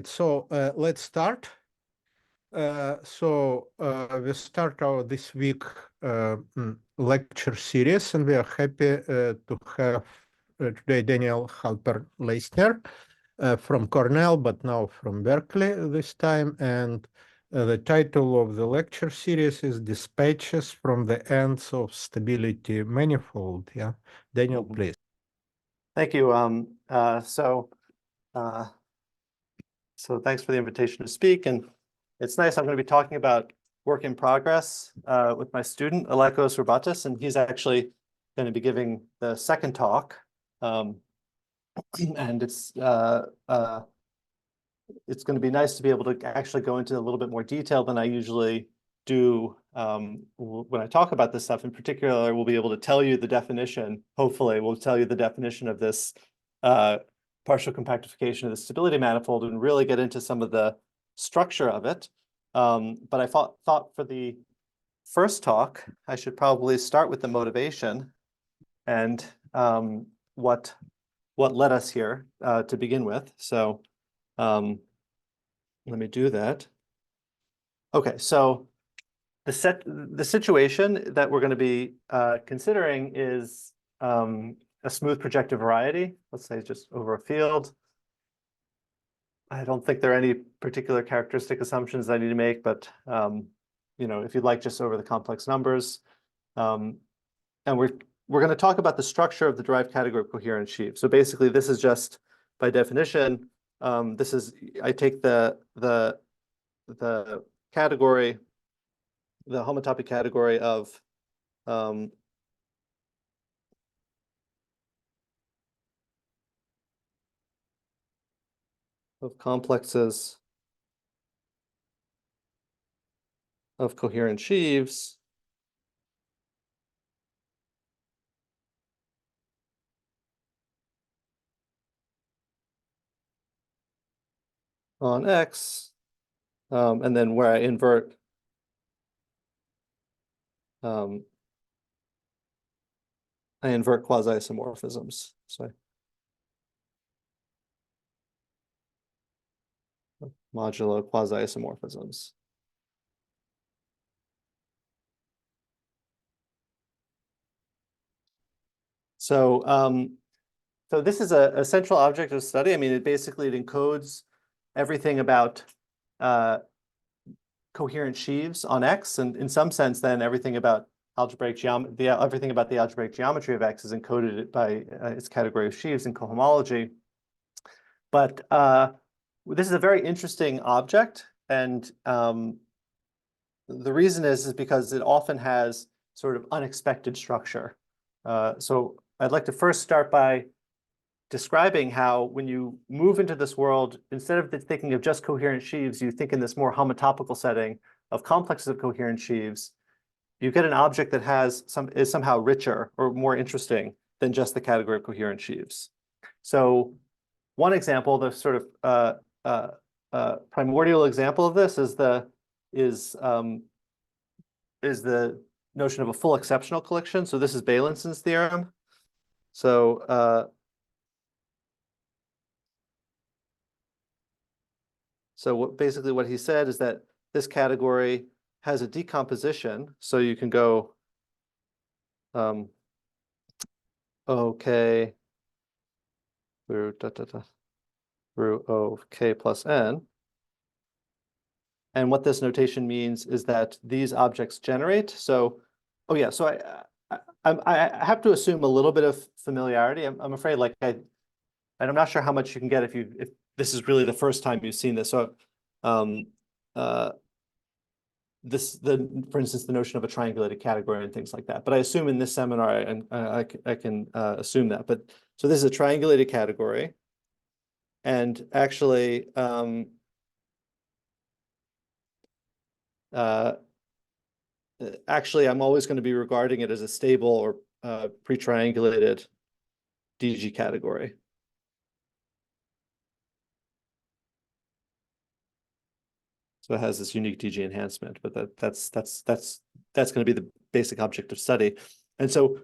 So let's start. We start our this week lecture series, and we are happy to have today Daniel Halpern-Leistner from Cornell, but now from Berkeley this time. And the title of the lecture series is Dispatches from the Ends of Stability Manifold. Yeah, Daniel, please. Thank you. So thanks for the invitation to speak, and it's nice. I'm going to be talking about work in progress with my student Alekos Rabatis, and he's actually going to be giving the second talk, and it's going to be nice to be able to actually go into a little bit more detail than I usually do when I talk about this stuff. In particular, we'll be able to tell you the definition. Hopefully, we'll tell you the definition of this partial compactification of the stability manifold and really get into some of the structure of it. But I thought for the first talk, I should probably start with the motivation and what led us here to begin with. So let me do that. Okay, so the situation that we're going to be considering is a smooth projective variety, let's say just over a field. I don't think there are any particular characteristic assumptions I need to make, but you know, if you'd like, just over the complex numbers. And we're going to talk about the structure of the derived category of coherent sheaves. So basically, this is just by definition. This is I take the category, the homotopy category of complexes of coherent sheaves on X, and then where I invert quasi-isomorphisms. So modulo quasi-isomorphisms. So this is a central object of study. I mean, it encodes everything about coherent sheaves on X, and in some sense, then everything about algebraic geometry, everything about the algebraic geometry of X is encoded by its category of sheaves in cohomology. But this is a very interesting object, and the reason is because it often has sort of unexpected structure. So I'd like to first start by describing how when you move into this world, instead of thinking of just coherent sheaves, you think in this more homotopical setting of complexes of coherent sheaves, you get an object that is somehow richer or more interesting than just the category of coherent sheaves. So one example, the sort of primordial example of this is the notion of a full exceptional collection. So this is Bailenson theorem. So basically what he said is that this category has a decomposition. So you can go OK through through OK plus N. And what this notation means is that these objects generate. So, oh yeah, so I have to assume a little bit of familiarity. I'm afraid, like and I'm not sure how much you can get if this is really the first time you've seen this. So, for instance, the notion of a triangulated category and things like that. But I assume in this seminar, I can assume that. But so this is a triangulated category, and actually, I'm always going to be regarding it as a stable or pre-triangulated DG category. So it has this unique DG enhancement, but that's going to be the basic object of study. And so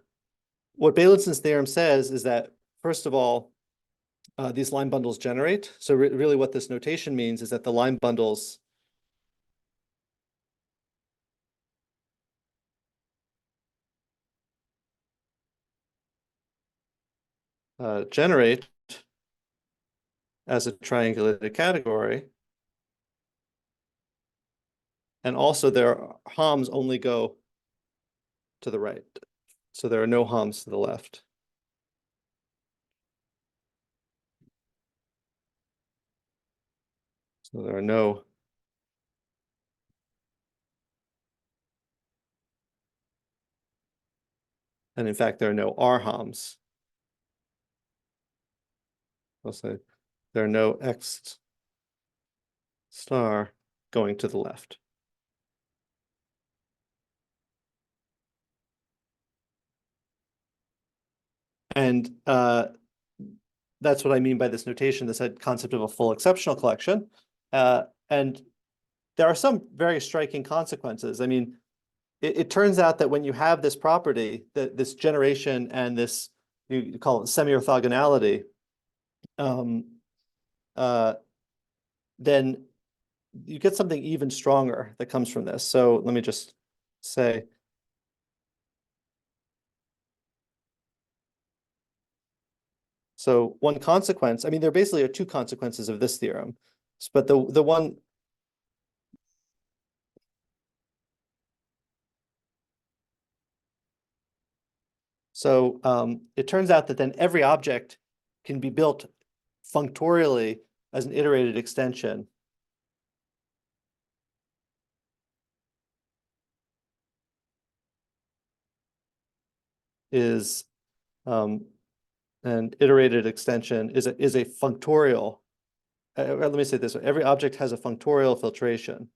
what Bailenson's theorem says is that, first of all, these line bundles generate. So really what this notation means is that the line bundles generate as a triangulated category. And also their HOMs only go to the right. So there are no HOMs to the left. So there are no and in fact, there are no R-HOMs. I'll say there are no X star going to the left. And that's what I mean by this notation, this concept of a full exceptional collection. And there are some very striking consequences. I mean, it turns out that when you have this property, this generation and this, you call it semiorthogonality, then you get something even stronger that comes from this. So let me just say, so one consequence, I mean, there basically are two consequences of this theorem, but the one, so it turns out that then every object can be built functorially as an iterated extension is an iterated extension is a functorial. Let me say this way. Every object has a functorial filtration.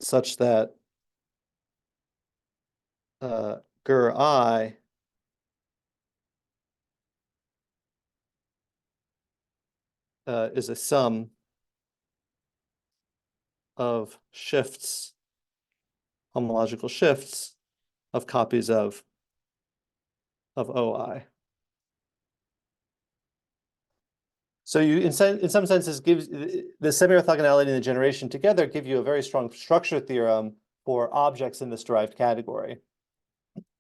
Such that ger I is a sum of shifts, homological shifts of copies of OI. So you, in some senses, gives the semiorthogonality and the generation together give you a very strong structure theorem for objects in this derived category,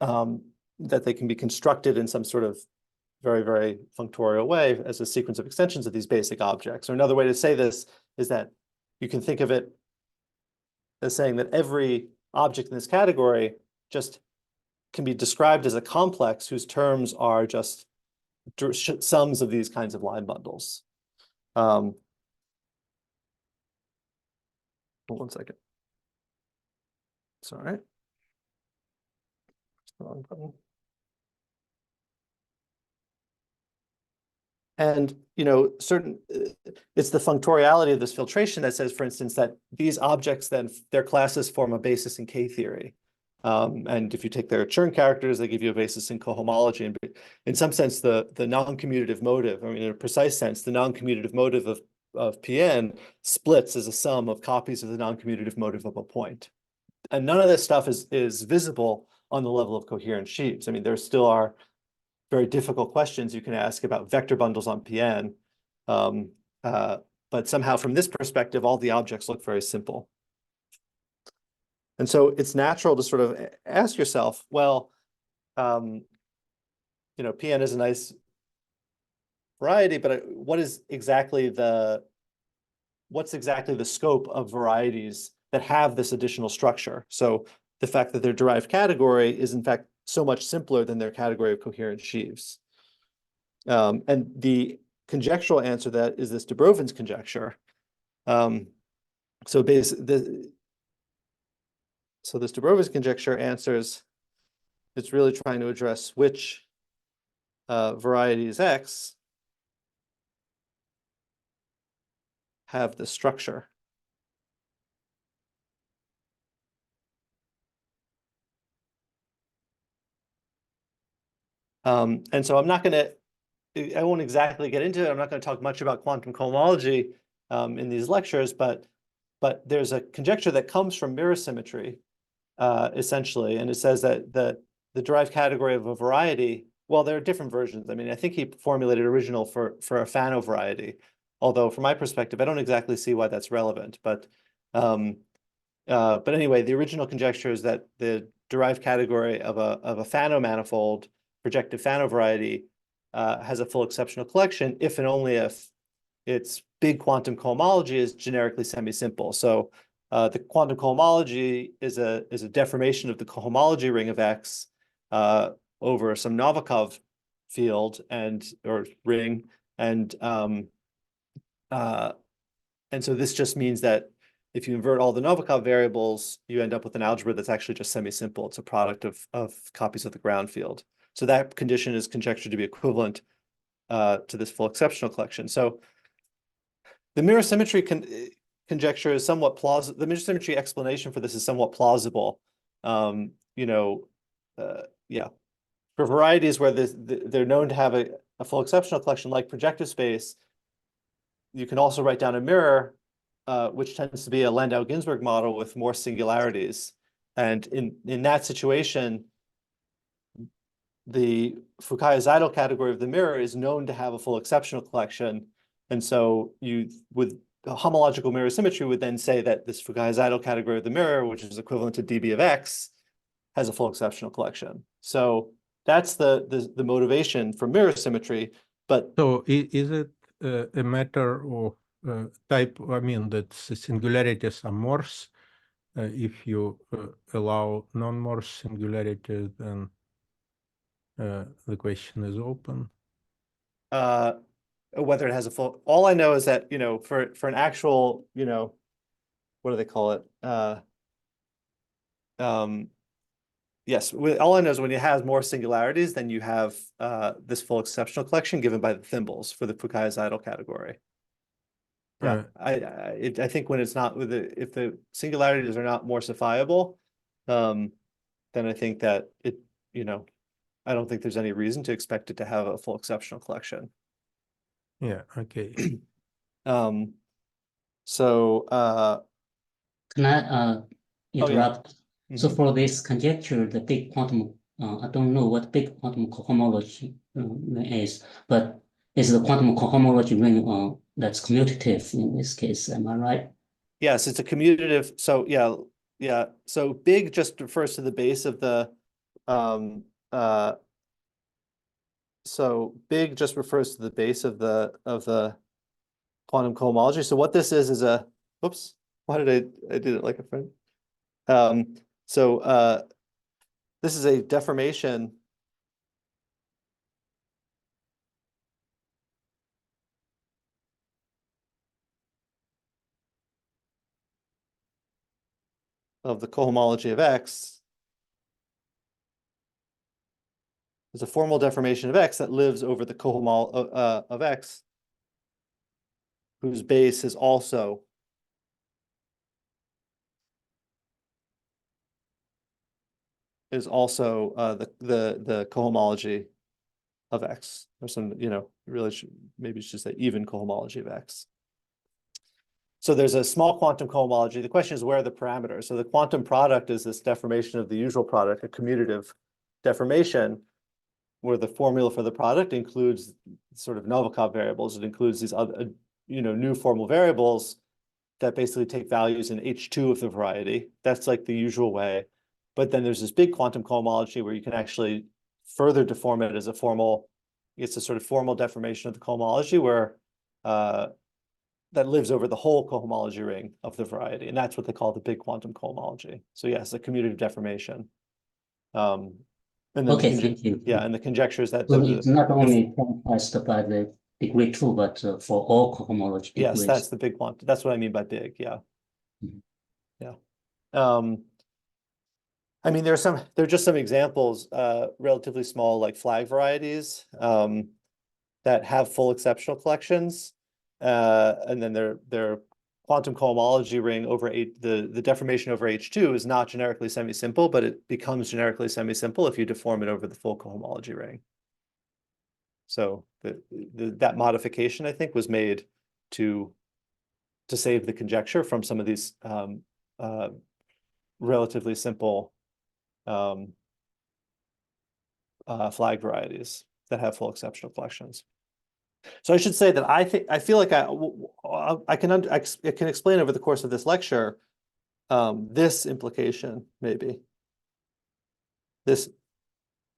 that they can be constructed in some sort of very, very functorial way as a sequence of extensions of these basic objects. Or another way to say this is that you can think of it as saying that every object in this category just can be described as a complex whose terms are just sums of these kinds of line bundles. One second. Sorry. Wrong button. And, you know, it's the functoriality of this filtration that says, for instance, that these objects, then their classes form a basis in K-theory. And if you take their Chern characters, they give you a basis in cohomology. And in some sense, the noncommutative motive, I mean, in a precise sense, the noncommutative motive of Pn splits as a sum of copies of the noncommutative motive of a point. And none of this stuff is visible on the level of coherent sheaves. I mean, there still are very difficult questions you can ask about vector bundles on Pn. But somehow from this perspective, all the objects look very simple. And so it's natural to sort of ask yourself, well, you know, Pn is a nice variety, but what's exactly the scope of varieties that have this additional structure? So the fact that their derived category is in fact so much simpler than their category of coherent sheaves. And the conjectural answer to that is this de Brovin's conjecture. So this de Brovin's conjecture answers, it's really trying to address which varieties X have the structure. And so I won't exactly get into it. I'm not going to talk much about quantum cohomology in these lectures, but but there's a conjecture that comes from mirror symmetry, essentially, and it says that the derived category of a variety, well, there are different versions. I mean, I think he formulated original for a Fano variety, although from my perspective, I don't exactly see why that's relevant. But anyway, the original conjecture is that the derived category of a Fano manifold, projective Fano variety, has a full exceptional collection if and only if its big quantum cohomology is generically semi-simple. So the quantum cohomology is a deformation of the cohomology ring of X over some Novikov field or ring, and so this just means that if you invert all the Novikov variables, you end up with an algebra that's actually just semi-simple. It's a product of copies of the ground field. So that condition is conjectured to be equivalent to this full exceptional collection. So the mirror symmetry conjecture is somewhat plausible. The mirror symmetry explanation for this is somewhat plausible. Yeah, for varieties where they're known to have a full exceptional collection like projective space, you can also write down a mirror, which tends to be a Landau-Ginzburg model with more singularities. And in that situation, the Fukaya-Seidel category of the mirror is known to have a full exceptional collection. And so with homological mirror symmetry would then say that this Fukaya-Seidel category of the mirror, which is equivalent to dB of X, has a full exceptional collection. So that's the motivation for mirror symmetry. But so is it a matter of type? I mean, that the singularities are Morse. If you allow non-Morse singularity, then the question is open. Whether it has a full, all I know is that, for an actual, what do they call it? Yes, all I know is when it has more singularities, then you have this full exceptional collection given by the thimbles for the Fukaya-Seidel category. Yeah, I think when it's not if the singularities are not morsifiable, then I think that I don't think there's any reason to expect it to have a full exceptional collection. Yeah, okay. So can I interrupt? Oh, yeah. So for this conjecture, the big quantum, I don't know what big quantum cohomology is, but is the quantum cohomology ring that's commutative in this case? Am I right? Yes, it's a commutative. So yeah. So big just refers to the base of the so big just refers to the base of the quantum cohomology. So what this is a, oops, why did I did it like a friend? So this is a deformation of the cohomology of X. There's a formal deformation of X that lives over the cohomology of X, whose base is also the cohomology of X, or some, really maybe it's just an even cohomology of X. So there's a small quantum cohomology. The question is, where are the parameters? So the quantum product is this deformation of the usual product, a commutative deformation, where the formula for the product includes sort of Novikov variables. It includes these other, new formal variables that basically take values in H2 of the variety. That's like the usual way. But then there's this big quantum cohomology where you can actually further deform it as it's a sort of formal deformation of the cohomology where that lives over the whole cohomology ring of the variety. And that's what they call the big quantum cohomology. So yes, a commutative deformation. And then okay, thank you. Yeah, and the conjecture is that so it's not only parameterized by the degree 2, but for all cohomology degrees. Yes, that's the big quantum. That's what I mean by big. Yeah. Mm-hmm. Yeah. I mean, there are just some examples, relatively small, like flag varieties that have full exceptional collections. And then their quantum cohomology ring over the deformation over H2 is not generically semi-simple, but it becomes generically semi-simple if you deform it over the full cohomology ring. So that modification, I think, was made to to save the conjecture from some of these relatively simple flag varieties that have full exceptional collections. So I should say that I feel like I can explain over the course of this lecture this implication maybe. This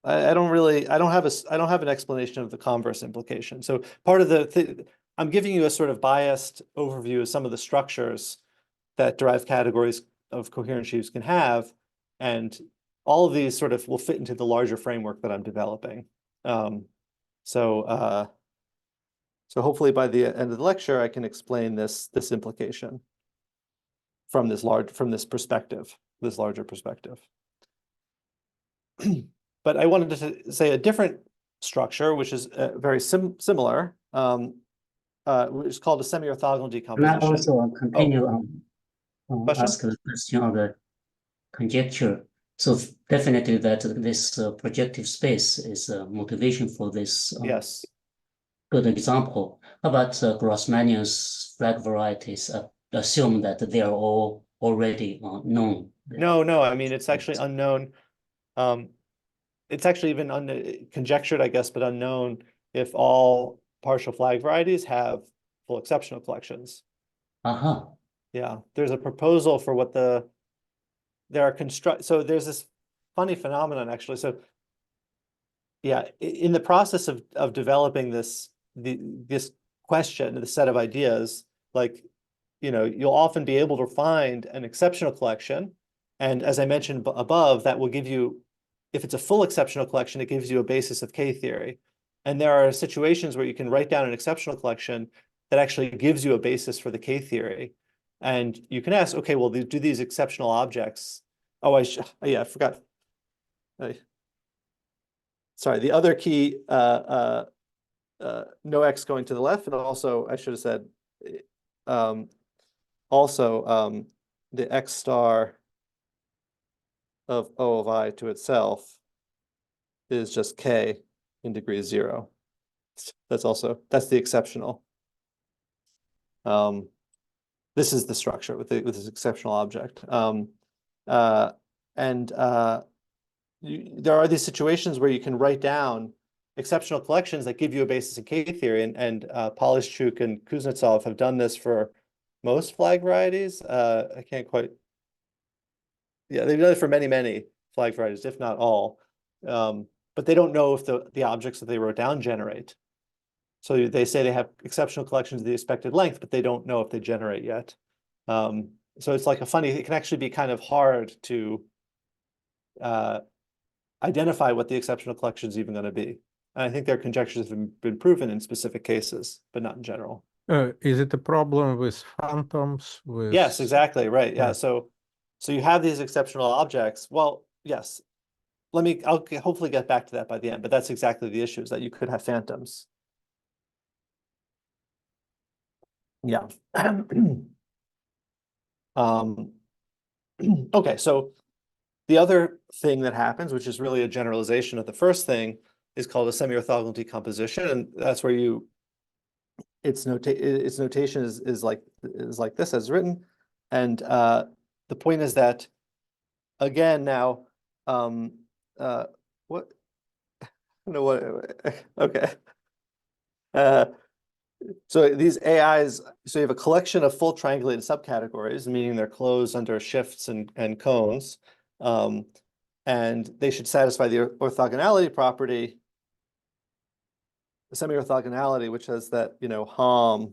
I don't have an explanation of the converse implication. So part of I'm giving you a sort of biased overview of some of the structures that derived categories of coherent sheaves can have, and all of these sort of will fit into the larger framework that I'm developing. So hopefully by the end of the lecture, I can explain this implication from this larger perspective. But I wanted to say a different structure, which is very similar, which is called a semiorthogonal decomposition. Can I also continue Question? ask the question of the conjecture? So definitely that this projective space is a motivation for this Yes. good example. How about Grossmanian's flag varieties? Assume that they are all already known. No, I mean, it's actually unknown. It's actually even conjectured, I guess, but unknown if all partial flag varieties have full exceptional collections. Uh-huh. Yeah, there's a proposal for what so there's this funny phenomenon actually. So yeah, in the process of developing this question, the set of ideas, like, you'll often be able to find an exceptional collection. And as I mentioned above, that will give you, if it's a full exceptional collection, it gives you a basis of K-theory. And there are situations where you can write down an exceptional collection that actually gives you a basis for the K-theory. And you can ask, okay, well, do these exceptional objects, I forgot. Sorry, the other key, no X going to the left, and also I should have said, the X star of O of I to itself is just K in degree 0. That's the exceptional. This is the structure with this exceptional object. There are these situations where you can write down exceptional collections that give you a basis in K-theory, and Polishchuk and Kuznetsov have done this for most flag varieties. I can't quite. Yeah, they've done it for many flag varieties, if not all. But they don't know if the objects that they wrote down generate. So they say they have exceptional collections of the expected length, but they don't know if they generate yet. So it's like it can actually be kind of hard to identify what the exceptional collection is even going to be. And I think their conjectures have been proven in specific cases, but not in general. Is it a problem with phantoms? Yes, exactly. Right. Yeah. So you have these exceptional objects. Well, yes. I'll hopefully get back to that by the end, but that's exactly the issue, is that you could have phantoms. Yeah. Okay, so the other thing that happens, which is really a generalization of the first thing, is called a semiorthogonal decomposition, and that's where its notation is like this as written, and the point is that, again, now what I don't know what okay. So these AIs, so you have a collection of full triangulated subcategories, meaning they're closed under shifts and cones, and they should satisfy the orthogonality property, the semi-orthogonality, which says that, HOM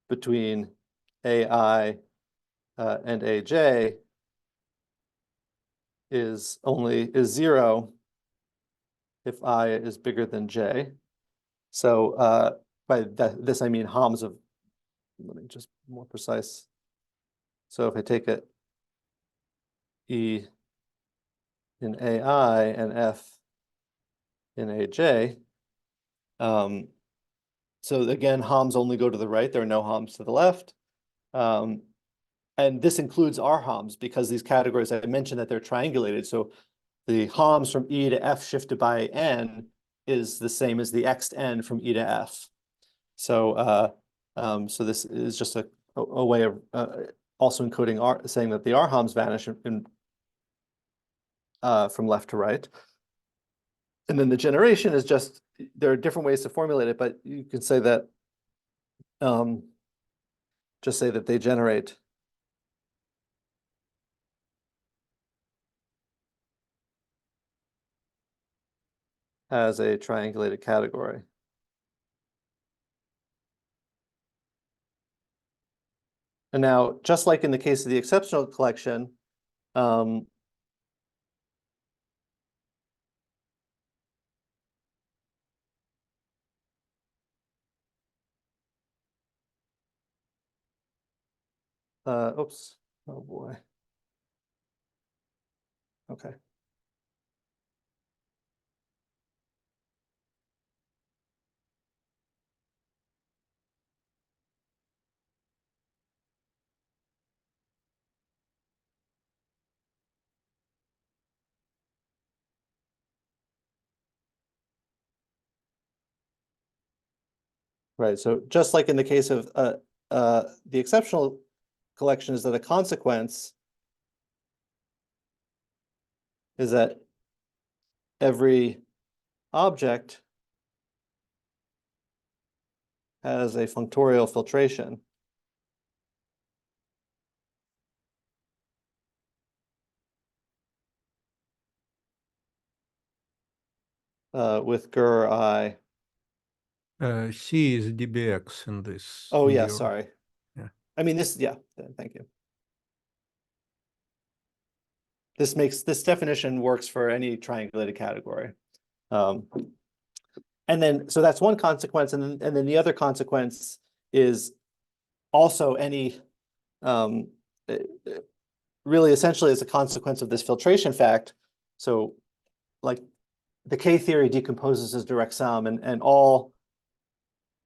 between AI and AJ is 0 if I is bigger than J. So by this I mean HOMs of, let me just be more precise. So if I take it E in AI and F in AJ, so again, HOMs only go to the right. There are no HOMs to the left. And this includes R HOMs, because these categories, I mentioned that they're triangulated. So the HOMs from E to F shifted by N is the same as the X to N from E to F. So So this is just a way of also encoding R, saying that the R-HOMs vanish from left to right. And then the generation is just, there are different ways to formulate it, but you can say that, just say that they generate as a triangulated category. And now, just like in the case of the exceptional collection, oops, oh boy. Okay. Right, so just like in the case of the exceptional collection is that a consequence is that every object has a functorial filtration. With GER I. C is dbx in this. Oh, in yeah, your- sorry. Yeah. I mean, this, yeah, thank you. This definition works for any triangulated category. And then, so that's one consequence. And then the other consequence is also any, really essentially as a consequence of this filtration fact. So like the K theory decomposes as direct sum and all,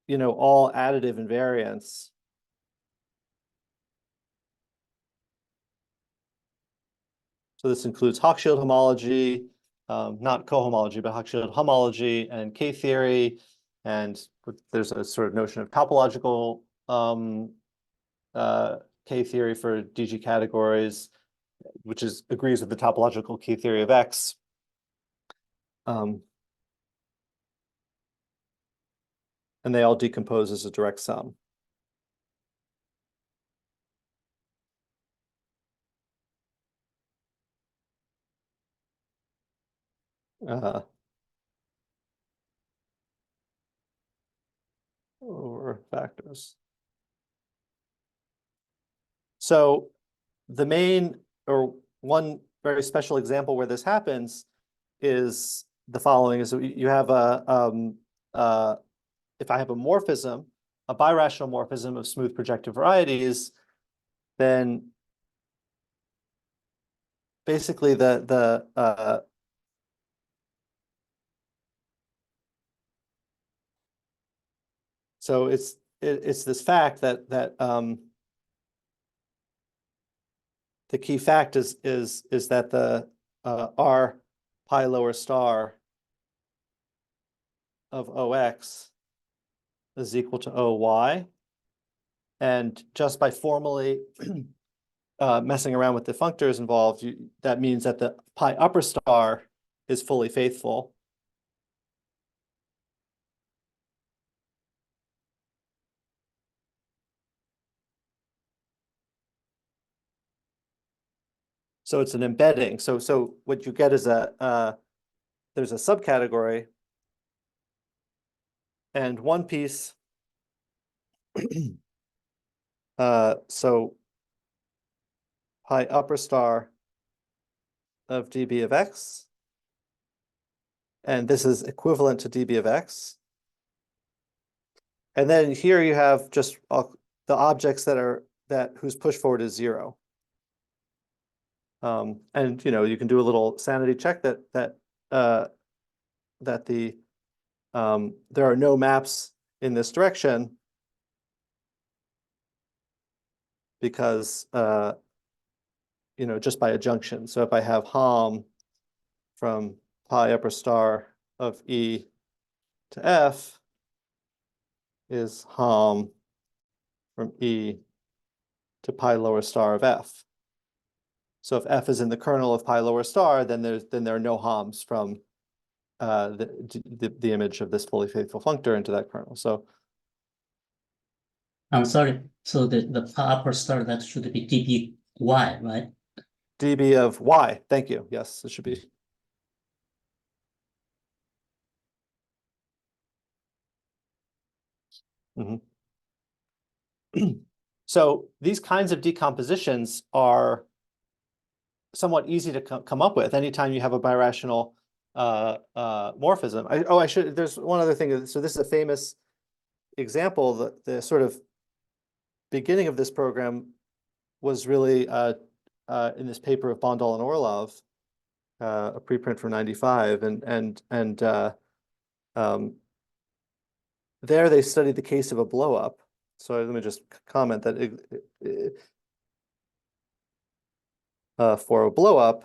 all additive invariants so this includes Hochschild homology, not cohomology, but Hochschild homology and K theory. And there's a sort of notion of topological K theory for DG categories, which agrees with the topological K theory of X. And they all decompose as a direct sum. Over factors. So the main, or one very special example where this happens is the following: is you have if I have a morphism, a birational morphism of smooth projective varieties, then basically so it's this fact that the key fact is that the R pi lower star of OX is equal to OY. And just by formally messing around with the functors involved, that means that the pi upper star is fully faithful. So it's an embedding. So what you get is there's a subcategory and one piece. So pi upper star of dB of X. And this is equivalent to dB of X. And then here you have just the objects whose push forward is 0. And you can do a little sanity check that there are no maps in this direction because just by adjunction. So if I have HOM from pi upper star of E to F is HOM from E to pi lower star of F. So if F is in the kernel of pi lower star, then there are no harms from the image of this fully faithful functor into that kernel. So I'm sorry. So the upper star, that should be dby, right? dB of Y. Thank you. Yes, it should be. So these kinds of decompositions are somewhat easy to come up with anytime you have a birational morphism. There's one other thing. So this is a famous example. The sort of beginning of this program was really in this paper of Bondal and Orlov, a preprint from '95, and there they studied the case of a blowup. So let me just comment that for a blowup,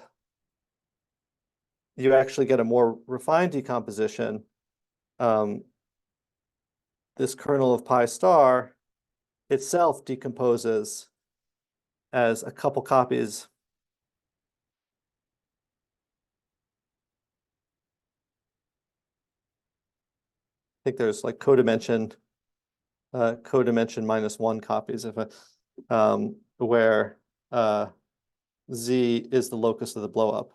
you actually get a more refined decomposition. This kernel of pi star itself decomposes as a couple copies I think there's like codimension -1 copies of it, where Z is the locus of the blowup.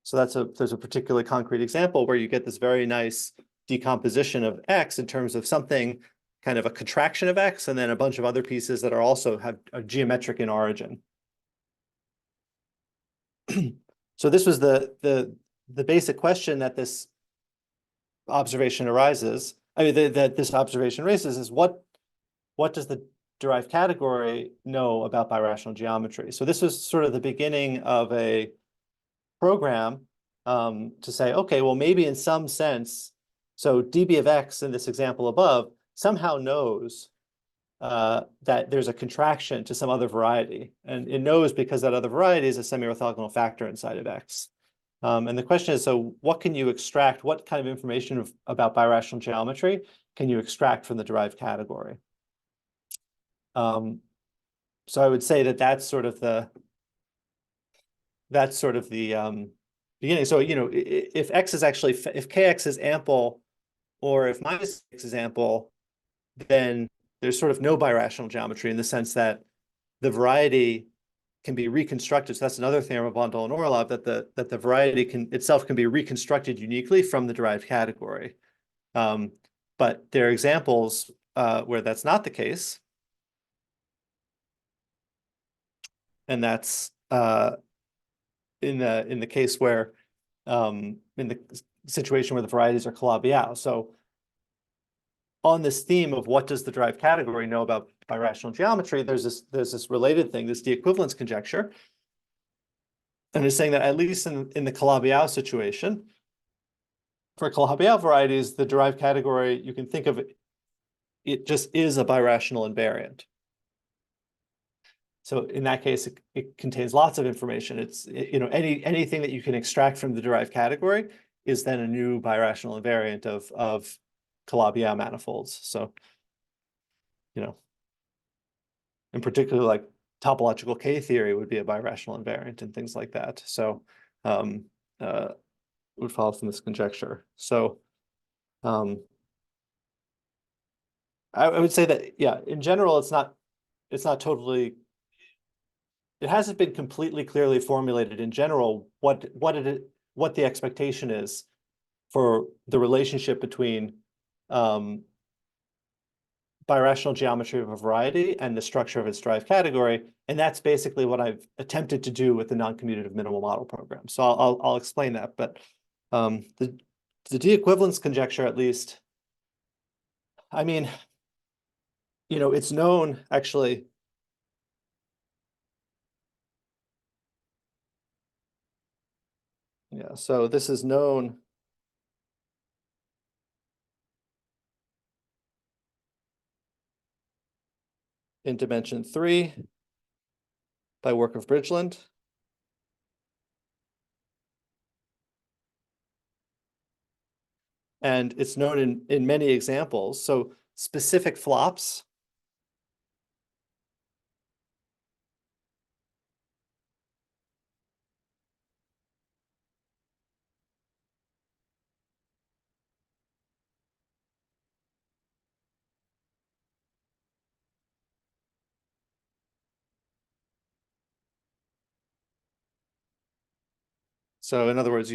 So there's a particularly concrete example where you get this very nice decomposition of X in terms of something kind of a contraction of X, and then a bunch of other pieces that are also have a geometric in origin. So this was the basic question that this observation arises. I mean, that this observation raises is what does the derived category know about birational geometry? So this was sort of the beginning of a program to say, okay, well, maybe in some sense, so dB of X in this example above somehow knows that there's a contraction to some other variety. And it knows because that other variety is a semiorthogonal factor inside of X. And the question is, so what can you extract? What kind of information about birational geometry can you extract from the derived category? So I would say that that's sort of the beginning. So, if X is actually, if Kx is ample, or if minus X is ample, then there's sort of no birational geometry in the sense that the variety can be reconstructed. So that's another theorem of Bondal and Orlov, that the variety itself can be reconstructed uniquely from the derived category. But there are examples where that's not the case. And that's in the case where in the situation where the varieties are Calabi-Yau. So on this theme of what does the derived category know about birational geometry, there's this related thing, this de-equivalence conjecture. And it's saying that at least in the Calabi-Yau situation, for Calabi-Yau varieties, the derived category, you can think of it just is a birational invariant. So in that case, it contains lots of information. It's, anything that you can extract from the derived category is then a new birational invariant of Calabi-Yau manifolds. So, in particular, like topological K theory would be a birational invariant and things like that. So would follow from this conjecture. So I would say that, yeah, in general, it's not totally, it hasn't been completely clearly formulated in general what the expectation is for the relationship between birational geometry of a variety and the structure of its derived category. And that's basically what I've attempted to do with the noncommutative minimal model program. So I'll explain that. But the de-equivalence conjecture, at least, I mean, it's known actually. Yeah, so this is known in dimension 3 by work of Bridgeland. and it's known in many examples. So specific flops. So in other words,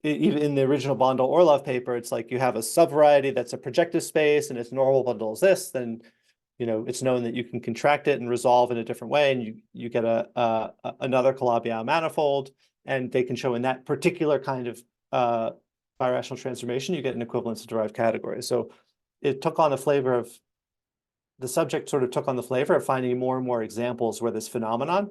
even in the original Bondel-Orlov paper, it's like you have a subvariety that's a projective space and its normal bundle is this, then it's known that you can contract it and resolve in a different way, and you get another Calabi-Yau manifold, and they can show in that particular kind of birational transformation, you get an equivalence of derived categories. So it took on the flavor of, the subject sort of took on the flavor of finding more and more examples where this phenomenon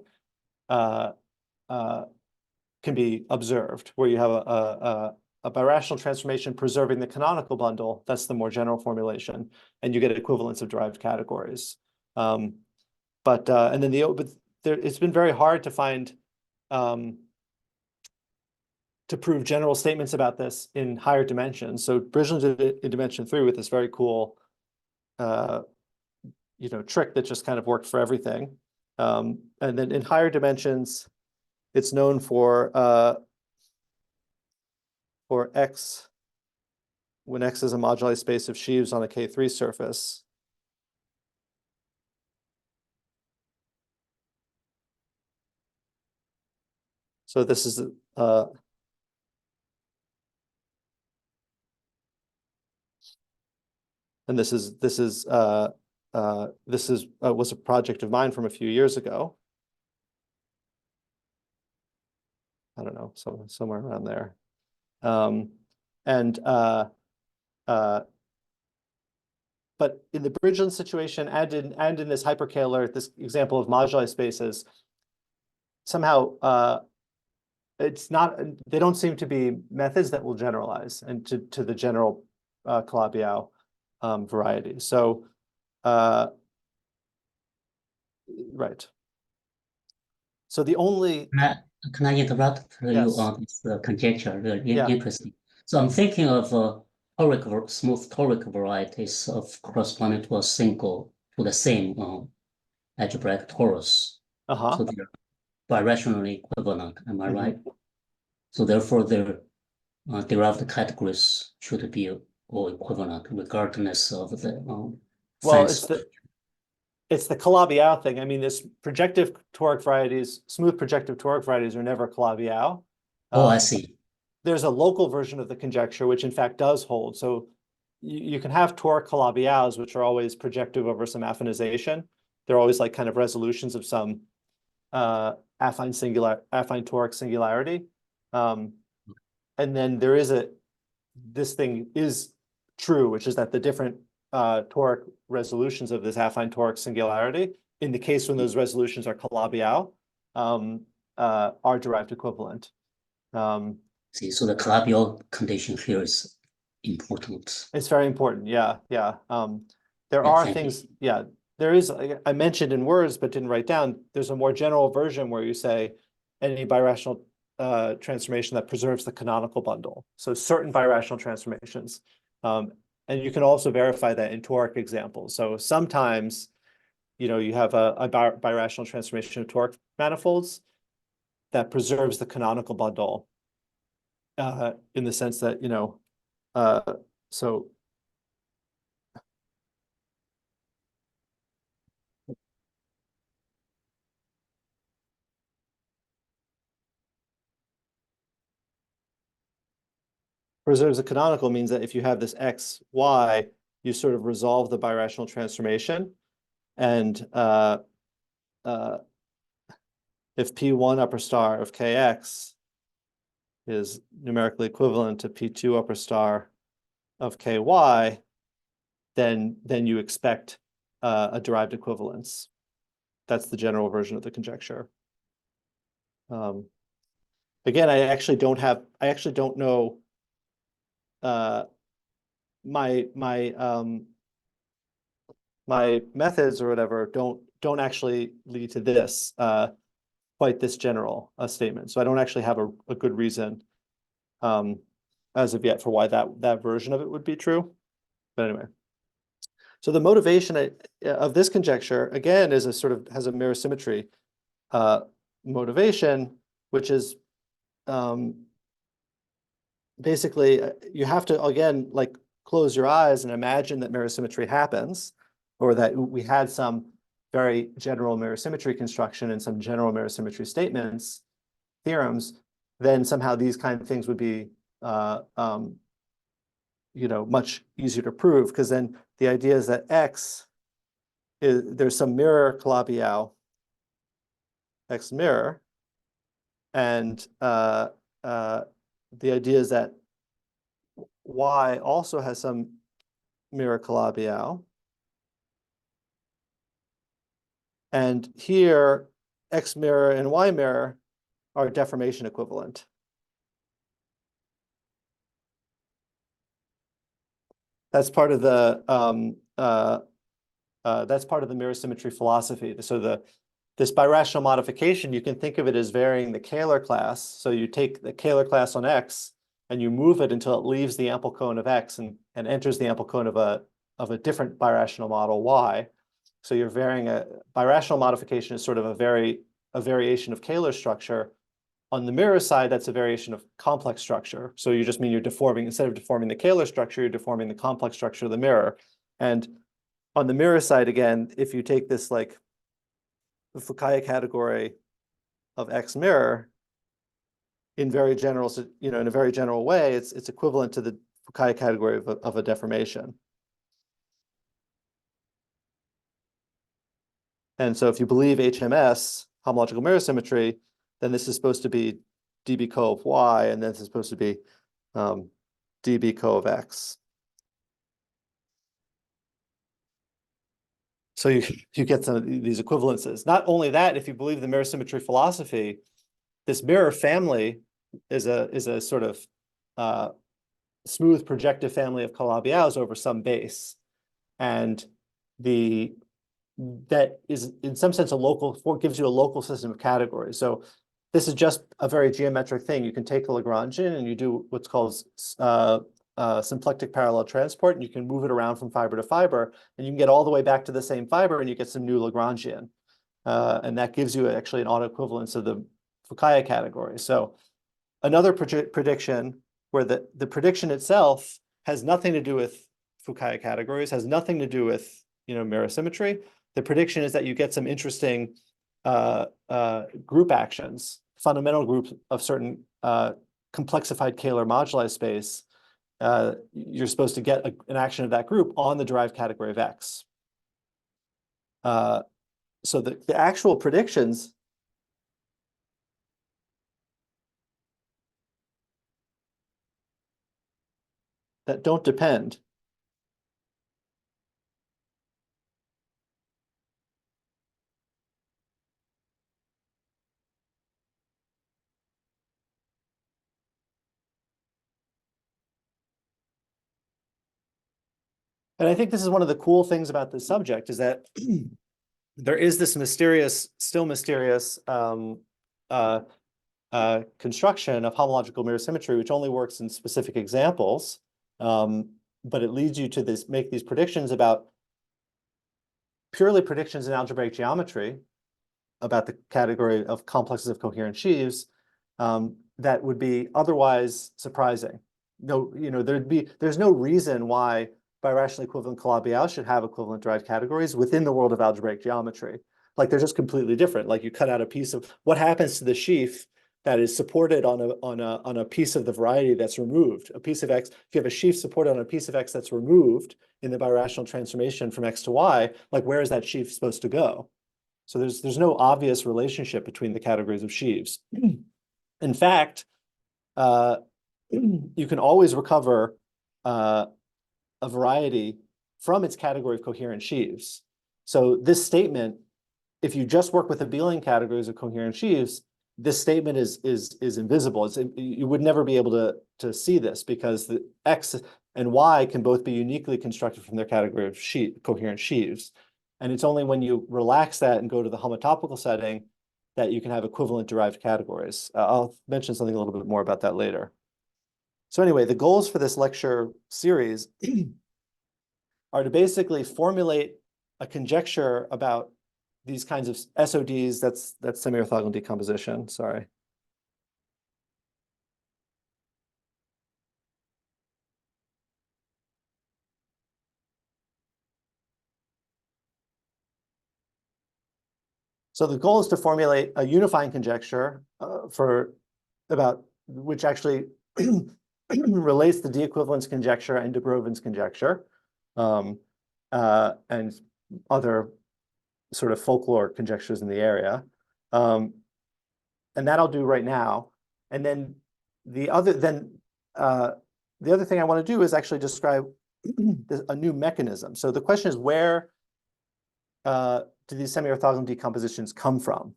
can be observed, where you have a birational transformation preserving the canonical bundle. That's the more general formulation, and you get equivalence of derived categories. And then it's been very hard to find to prove general statements about this in higher dimensions. So Bridgeland did it in dimension 3 with this very cool trick that just kind of worked for everything. And then in higher dimensions, it's known for X, when X is a moduli space of sheaves on a K3 surface. So this is and this was a project of mine from a few years ago. I don't know, somewhere around there. But in the Bridgeland situation and in this hyper-Kaehler, this example of moduli spaces, somehow it's not, they don't seem to be methods that will generalize and to the general Calabi-Yau variety. So right. So the only Can I interrupt you Yes. on this conjecture? Really Yeah. interesting. So I'm thinking of smooth toric varieties of corresponding to a single, to the same algebraic torus. So they're birationally equivalent. Am I right? So therefore, their derived categories should be all equivalent, regardless of the Well, sense. it's the Calabi-Yau thing. I mean, this projective toric varieties, smooth projective toric varieties are never Calabi-Yau. Oh, I see. There's a local version of the conjecture, which in fact does hold. So you can have toric Calabi-Yaus, which are always projective over some affinization. They're always like kind of resolutions of some affine toric singularity. And then there is this thing is true, which is that the different toric resolutions of this affine toric singularity, in the case when those resolutions are Calabi-Yau, are derived equivalent. See, so the Calabi-Yau condition here is important. It's very important. Yeah. There are things. Yeah, there is. I mentioned in words, but didn't write down. There's a more general version where you say any birational transformation that preserves the canonical bundle. So certain birational transformations. And you can also verify that in toric examples. So sometimes, you have a birational transformation of toric manifolds that preserves the canonical bundle in the sense that, so preserves the canonical means that if you have this X, Y, you sort of resolve the birational transformation. And if P1 upper star of KX is numerically equivalent to P2 upper star of KY, then you expect a derived equivalence. That's the general version of the conjecture. Again, I actually don't know my methods or whatever don't actually lead to this quite this general statement. So I don't actually have a good reason as of yet for why that version of it would be true. But anyway. So the motivation of this conjecture, again, is has a mirror symmetry motivation, which is basically you have to, again, like close your eyes and imagine that mirror symmetry happens, or that we had some very general mirror symmetry construction and some general mirror symmetry statements, theorems, then somehow these kind of things would be much easier to prove, because then the idea is that X there's some mirror Calabi-Yau X mirror, and the idea is that Y also has some mirror Calabi-Yau, and here X mirror and Y mirror are deformation equivalent. That's part of the mirror symmetry philosophy. So this birational modification, you can think of it as varying the Kaehler class. So you take the Kaehler class on X and you move it until it leaves the ample cone of X and enters the ample cone of a different birational model Y. So you're varying a birational modification is sort of a variation of Kaehler structure. On the mirror side, that's a variation of complex structure. So you just mean you're deforming, instead of deforming the Kaehler structure, you're deforming the complex structure of the mirror. And on the mirror side, again, if you take this like the Fukaya category of X mirror in very general, in a very general way, it's equivalent to the Fukaya category of a deformation. And so if you believe HMS, homological mirror symmetry, then this is supposed to be dB co of Y, and then this is supposed to be dB co of X. So you get some of these equivalences. Not only that, if you believe the mirror symmetry philosophy, this mirror family is a sort of smooth projective family of Calabi-Yaus over some base, and that is in some sense gives you a local system of categories. So this is just a very geometric thing. You can take a Lagrangian and you do what's called symplectic parallel transport, and you can move it around from fiber to fiber, and you can get all the way back to the same fiber, and you get some new Lagrangian. And that gives you actually an autoequivalence of the Fukaya category. So another prediction where the prediction itself has nothing to do with Fukaya categories, has nothing to do with mirror symmetry. The prediction is that you get some interesting group actions, fundamental groups of certain complexified Kaehler moduli space. You're supposed to get an action of that group on the derived category of X. So the actual predictions that don't depend And I think this is one of the cool things about this subject is that there is this still mysterious construction of homological mirror symmetry, which only works in specific examples, but it leads you to make these predictions about purely predictions in algebraic geometry about the category of complexes of coherent sheaves that would be otherwise surprising. There's no reason why birationally equivalent Calabi-Yau should have equivalent derived categories within the world of algebraic geometry. Like they're just completely different. Like you cut out a piece of what happens to the sheaf that is supported on a piece of the variety that's removed. A piece of X, if you have a sheaf supported on a piece of X that's removed in the birational transformation from X to Y, like where is that sheaf supposed to go? So there's no obvious relationship between the categories of sheaves. In fact, you can always recover a variety from its category of coherent sheaves. So this statement, if you just work with abelian categories of coherent sheaves, this statement is invisible. You would never be able to see this because the X and Y can both be uniquely constructed from their category of coherent sheaves. And it's only when you relax that and go to the homotopical setting that you can have equivalent derived categories. I'll mention something a little bit more about that later. So anyway, the goals for this lecture series are to basically formulate a conjecture about these kinds of SODs, that's semiorthogonal decomposition, sorry. So the goal is to formulate a unifying conjecture about which actually relates the de-equivalence conjecture and de Brovin's conjecture, and other sort of folklore conjectures in the area. And that I'll do right now. And then the other thing I want to do is actually describe a new mechanism. So the question is, where do these semiorthogonal decompositions come from?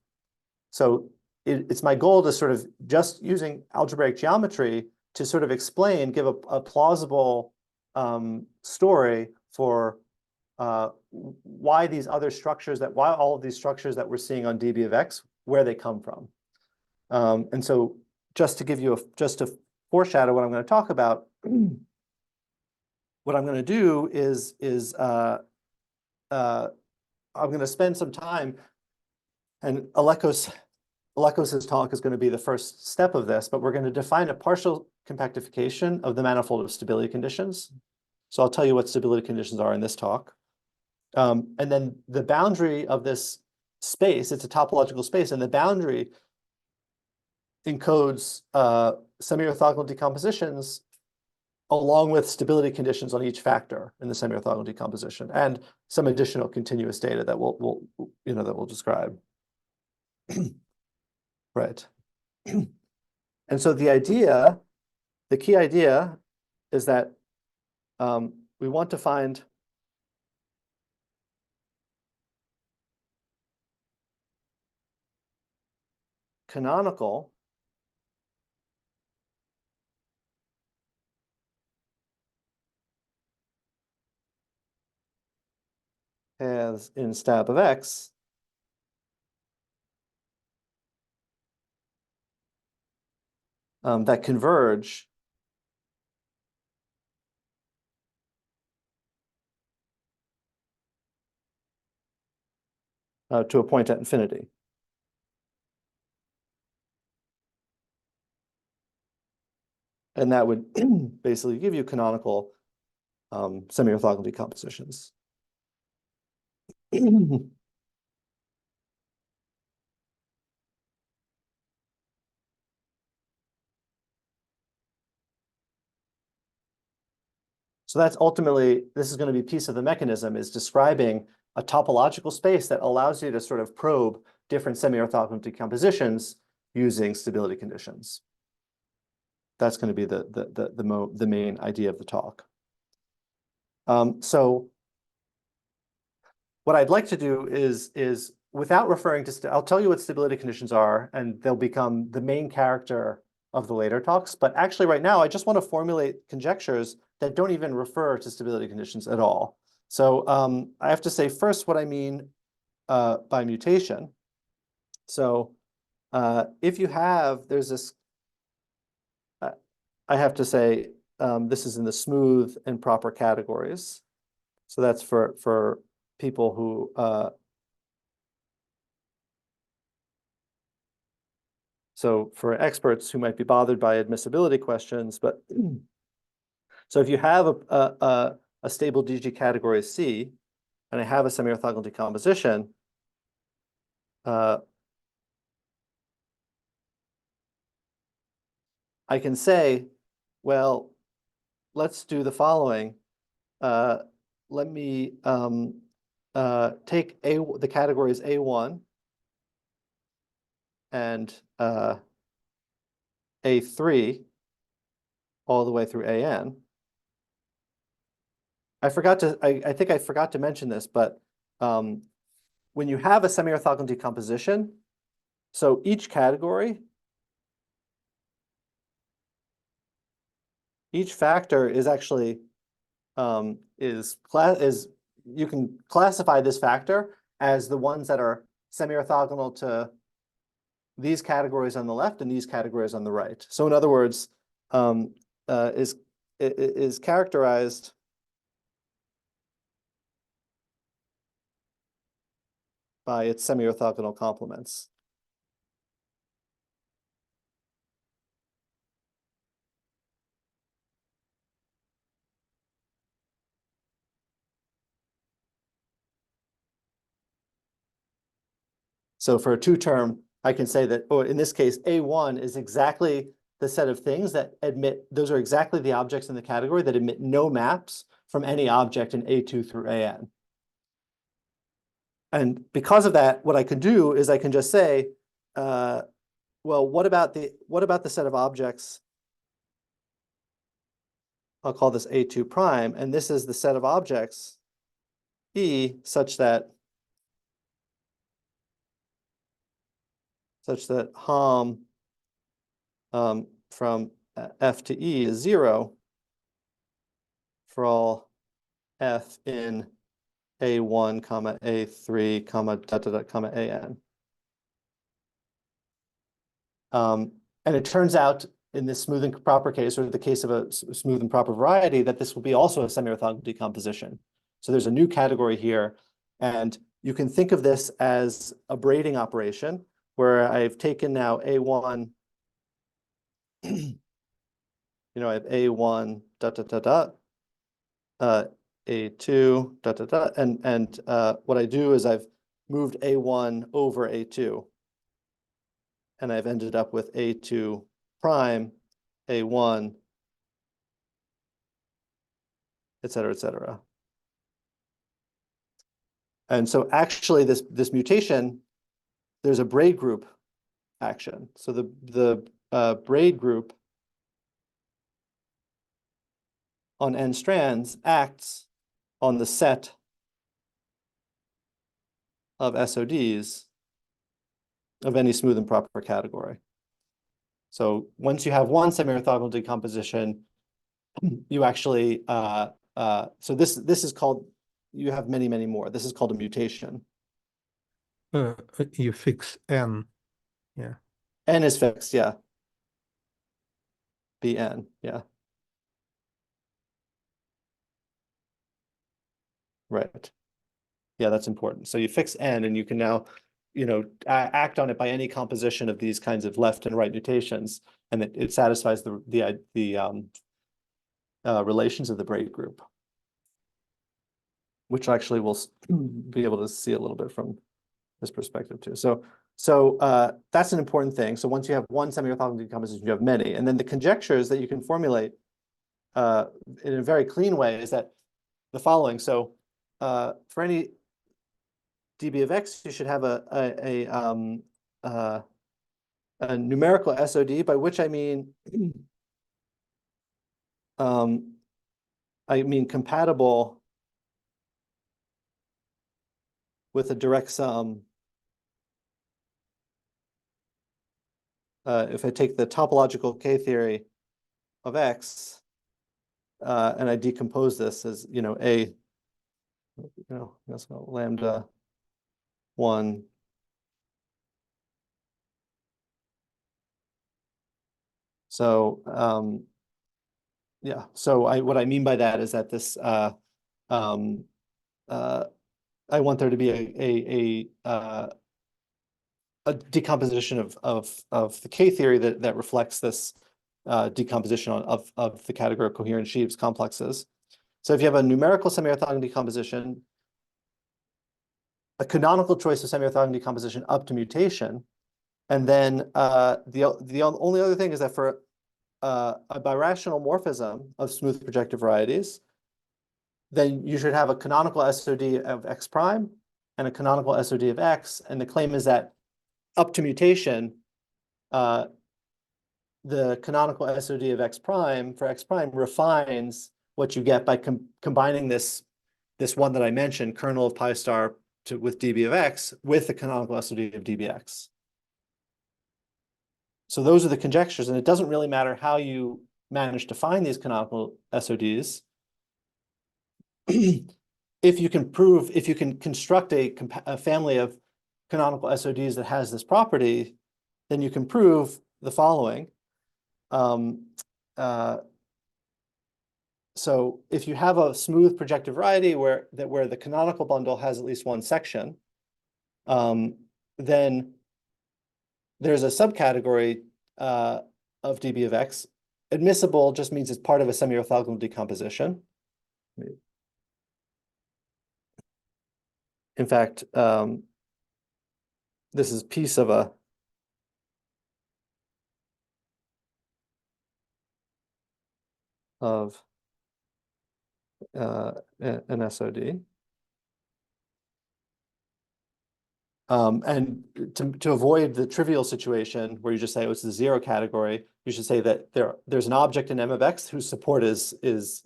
So it's my goal to sort of, just using algebraic geometry, to sort of explain, give a plausible story for why these other structures, why all of these structures that we're seeing on dB of x, where they come from. And so just to give you just to foreshadow what I'm going to talk about, what I'm going to do is I'm going to spend some time, and Alekos's talk is going to be the first step of this, but we're going to define a partial compactification of the manifold of stability conditions. So I'll tell you what stability conditions are in this talk. And then the boundary of this space, it's a topological space, and the boundary encodes semiorthogonal decompositions along with stability conditions on each factor in the semiorthogonal decomposition, and some additional continuous data that we'll describe. Right. And so the key idea is that we want to find canonical paths in stab of x that converge to a point at infinity. And that would basically give you canonical semiorthogonal decompositions. So that's ultimately, this is going to be a piece of the mechanism, is describing a topological space that allows you to sort of probe different semiorthogonal decompositions using stability conditions. That's going to be the main idea of the talk. So what I'd like to do is without referring to, I'll tell you what stability conditions are, and they'll become the main character of the later talks. But actually right now, I just want to formulate conjectures that don't even refer to stability conditions at all. So I have to say first what I mean by mutation. So if you have, there's this, I have to say this is in the smooth and proper categories. So that's for people who so for experts who might be bothered by admissibility questions, but so if you have a stable DG category C, and I have a semiorthogonal decomposition, I can say, well, let's do the following. Let me take the categories A1 and A3 all the way through AN. I think I forgot to mention this, but when you have a semiorthogonal decomposition, so each category, each factor is actually you can classify this factor as the ones that are semiorthogonal to these categories on the left and these categories on the right. So in other words, is characterized by its semiorthogonal complements. So for a two-term, I can say that, or in this case, A1 is exactly the set of things that admit, those are exactly the objects in the category that admit no maps from any object in A2 through AN. And because of that, what I can do is I can just say, well, what about the set of objects? I'll call this A2 prime, and this is the set of objects E such that HOM from F to E is 0 for all F in A1, comma A3, comma dot dot dot, comma AN. And it turns out in this smooth and proper case, or the case of a smooth and proper variety, that this will be also a semiorthogonal decomposition. So there's a new category here, and you can think of this as a braiding operation where I've taken now A1, I have A1 dot dot dot dot, A2 dot dot dot, and what I do is I've moved A1 over A2, and I've ended up with A2 prime, A1, et cetera, et cetera. And so actually this mutation, there's a braid group action. So the braid group on n strands acts on the set of SODs of any smooth and proper category. So once you have one semiorthogonal decomposition, you actually, so this is called, you have many, many more. This is called a mutation. You fix n, yeah. N is fixed, yeah. Bn, yeah. Right. Yeah, that's important. So you fix n, and you can now, act on it by any composition of these kinds of left and right mutations, and it satisfies the relations of the braid group, which actually we'll be able to see a little bit from this perspective too. So that's an important thing. So once you have one semiorthogonal decomposition, you have many, and then the conjectures that you can formulate in a very clean way is that the following. So for any dB of x, you should have a numerical SOD, by which I mean compatible with a direct sum. If I take the topological K theory of x and I decompose this as that's lambda 1 so what I mean by that is that this I want there to be a decomposition of the K theory that reflects this decomposition of the category of coherent sheaves complexes. So if you have a numerical semiorthogonal decomposition, a canonical choice of semiorthogonal decomposition up to mutation, and then the only other thing is that for a birational morphism of smooth projective varieties, then you should have a canonical SOD of x prime and a canonical SOD of x, and the claim is that up to mutation, the canonical SOD of x prime for x prime refines what you get by combining this one that I mentioned, kernel of pi star with dB of x with the canonical SOD of dBx. So those are the conjectures, and it doesn't really matter how you manage to find these canonical SODs. If you can construct a family of canonical SODs that has this property, then you can prove the following. so if you have a smooth projective variety where the canonical bundle has at least one section, then there's a subcategory of dB of x. Admissible just means it's part of a semiorthogonal decomposition. In fact, this is piece of an SOD. And to avoid the trivial situation where you just say, oh, it's the zero category, you should say that there's an object in M of x whose support is dense,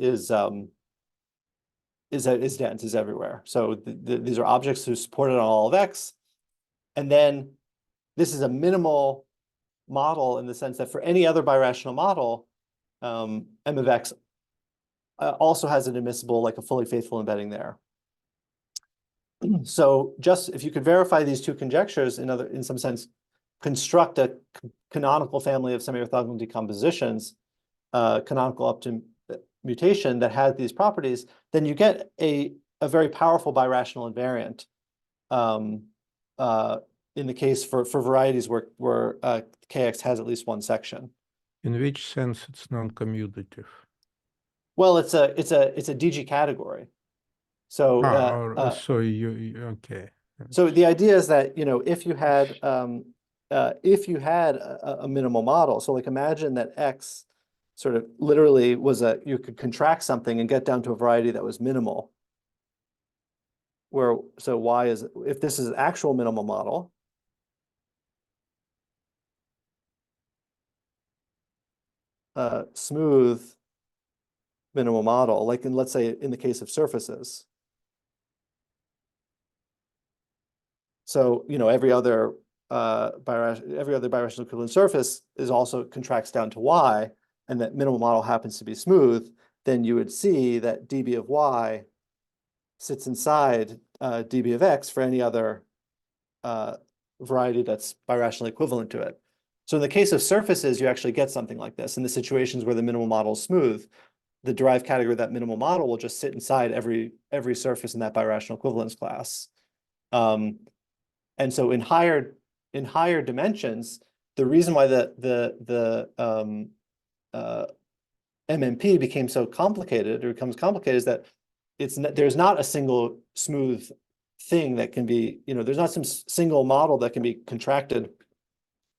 is everywhere. So these are objects who support it on all of x. And then this is a minimal model in the sense that for any other birational model, M of x also has an admissible, like a fully faithful embedding there. So just if you could verify these two conjectures, in some sense, construct a canonical family of semiorthogonal decompositions, canonical up to mutation that has these properties, then you get a very powerful birational invariant in the case for varieties where Kx has at least one section. In which sense it's non-commutative? Well, it's a DG category. So so you okay. So the idea is that, you know, if you had a minimal model, so like imagine that X sort of literally was you could contract something and get down to a variety that was minimal. So Y is, if this is an actual minimal model, smooth minimal model, like let's say in the case of surfaces. So, you know, every other birational equivalent surface is also contracts down to Y, and that minimal model happens to be smooth, then you would see that dB of Y sits inside dB of X for any other variety that's birationally equivalent to it. So in the case of surfaces, you actually get something like this. In the situations where the minimal model is smooth, the derived category of that minimal model will just sit inside every surface in that birational equivalence class. And so in higher dimensions, the reason why the MMP became so complicated or becomes complicated is that there's not a single smooth thing that can be, you know, there's not some single model that can be contracted,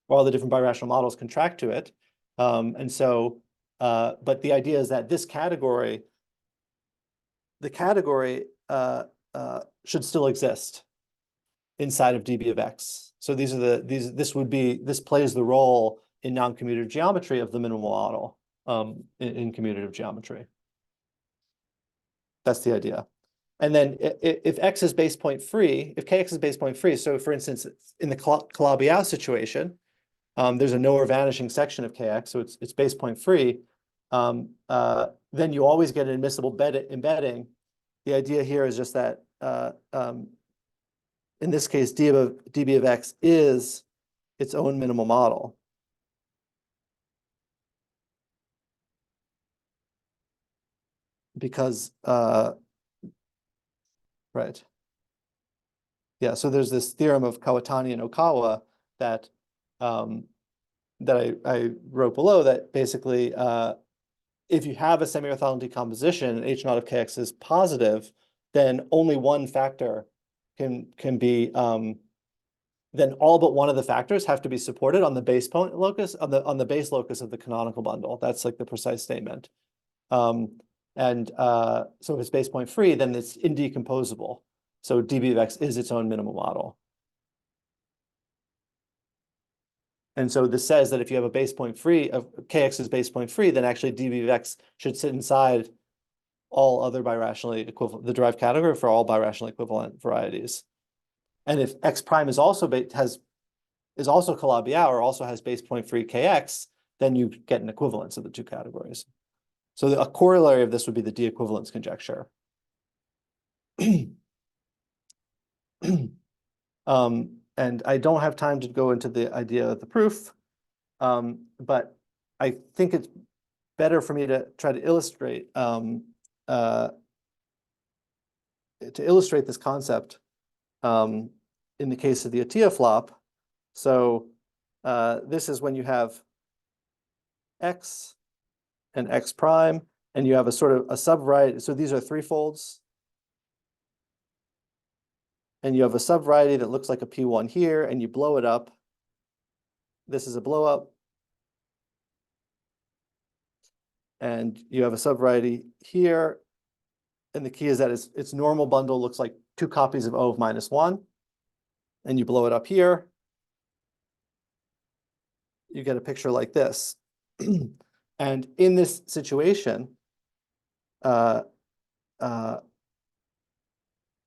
or all the different birational models contract to it. And so, but the idea is that this category, the category should still exist inside of dB of X. So this plays the role in noncommutative geometry of the minimal model in commutative geometry. That's the idea. And then if X is base point free, if Kx is base point free, so for instance, in the Calabi-Yau situation, there's a nowhere vanishing section of Kx, so it's base point free, then you always get an admissible embedding. The idea here is just that in this case, dB of X is its own minimal model. Because, right. Yeah, so there's this theorem of Kawatani and Okawa that I wrote below that basically, if you have a semiorthogonal decomposition and H naught of Kx is positive, then only one factor can be, then all but one of the factors have to be supported on the base point locus, on the base locus of the canonical bundle. That's like the precise statement. So if it's base point free, then it's indecomposable. So dB of X is its own minimal model. And so this says that if you have a base point free of Kx is base point free, then actually dB of X should sit inside all other birationally equivalent, the derived category for all birationally equivalent varieties. And if X prime is also Calabi-Yau or also has base point free Kx, then you get an equivalence of the two categories. So a corollary of this would be the de-equivalence conjecture. And I don't have time to go into the idea of the proof, but I think it's better for me to try to illustrate this concept in the case of the Atiyah flop. So this is when you have X and X prime, and you have a sort of a subvariety. So these are threefolds. And you have a subvariety that looks like a P1 here, and you blow it up. This is a blow up. And you have a subvariety here. And the key is that its normal bundle looks like two copies of O of -1. And you blow it up here. You get a picture like this. And in this situation,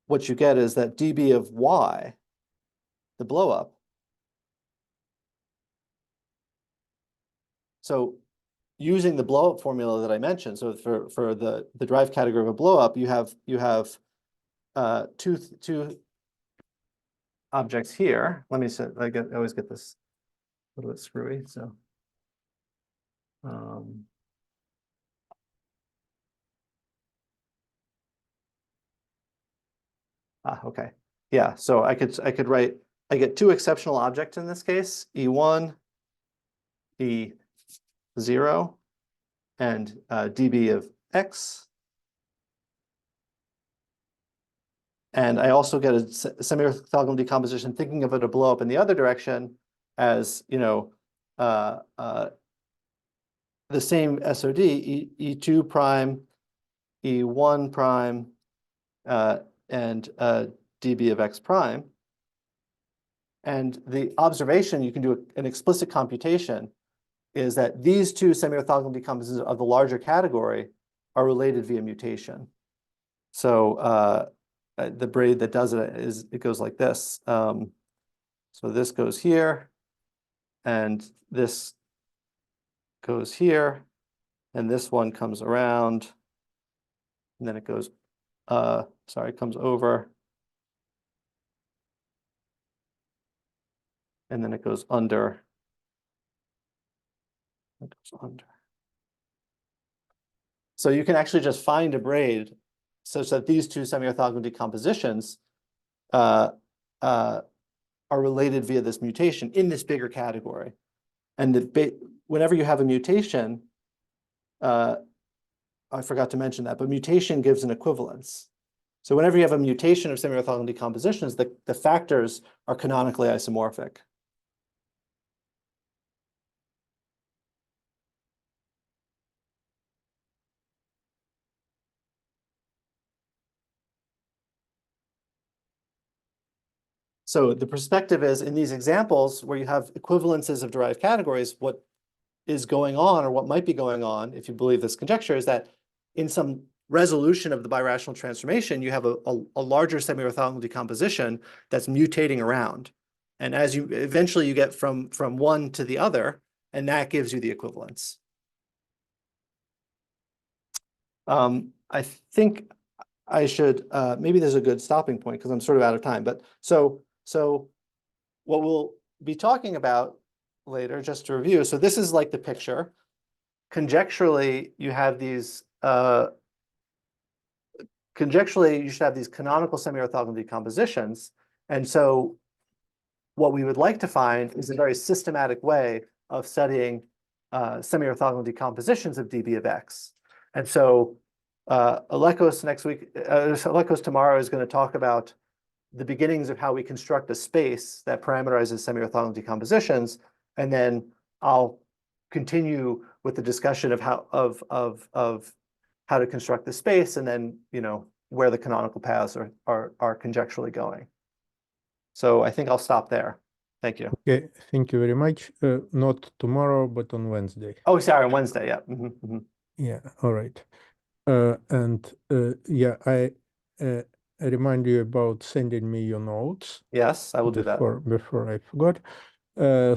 what you get is that dB of Y, the blow up. So using the blow up formula that I mentioned, so for the derived category of a blow up, you have two objects here. Let me say, I always get this a little bit screwy. So okay. Yeah, so I could write, I get two exceptional objects in this case, E1, E0, and dB of X. And I also get a semiorthogonal decomposition, thinking of it a blow up in the other direction as, you know, the same SOD, E2 prime, E1 prime, and dB of X prime. And the observation, you can do an explicit computation, is that these two semiorthogonal decompositions of the larger category are related via mutation. So the braid that does it goes like this. So this goes here, and this goes here, and this one comes around, and then it goes, it comes over, and then it goes under. It goes under. So you can actually just find a braid such that these two semiorthogonal decompositions are related via this mutation in this bigger category. And whenever you have a mutation, I forgot to mention that, but mutation gives an equivalence. So whenever you have a mutation of semiorthogonal decompositions, the factors are canonically isomorphic. So the perspective is, in these examples where you have equivalences of derived categories, what is going on, or what might be going on, if you believe this conjecture, is that in some resolution of the birational transformation, you have a larger semiorthogonal decomposition that's mutating around. And as you eventually you get from one to the other, and that gives you the equivalence. I think I should, maybe there's a good stopping point because I'm sort of out of time. But so what we'll be talking about later, just to review. So this is like the picture. Conjecturally, you have these, conjecturally, you should have these canonical semiorthogonal decompositions. And so what we would like to find is a very systematic way of studying semiorthogonal decompositions of dB of X. And so Alekos next week, Alekos tomorrow is going to talk about the beginnings of how we construct a space that parameterizes semiorthogonal decompositions, and then I'll continue with the discussion of how to construct the space, and then where the canonical paths are conjecturally going. So I think I'll stop there. Thank you. Okay, thank you very much. Not tomorrow, but on Wednesday. Oh, sorry, on Wednesday. Yeah. Yeah. All right. Yeah, I remind you about sending me your notes. Yes, I will do that. Before I forgot.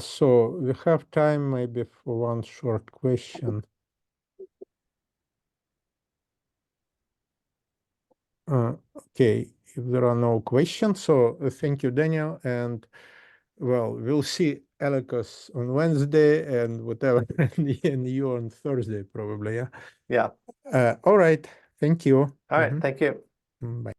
So we have time maybe for one short question. Okay, if there are no questions, so thank you, Daniel, and well, we'll see Alecos on Wednesday and whatever, and you on Thursday, probably, yeah? Yeah. All right. Thank you. All right. Thank you. Bye.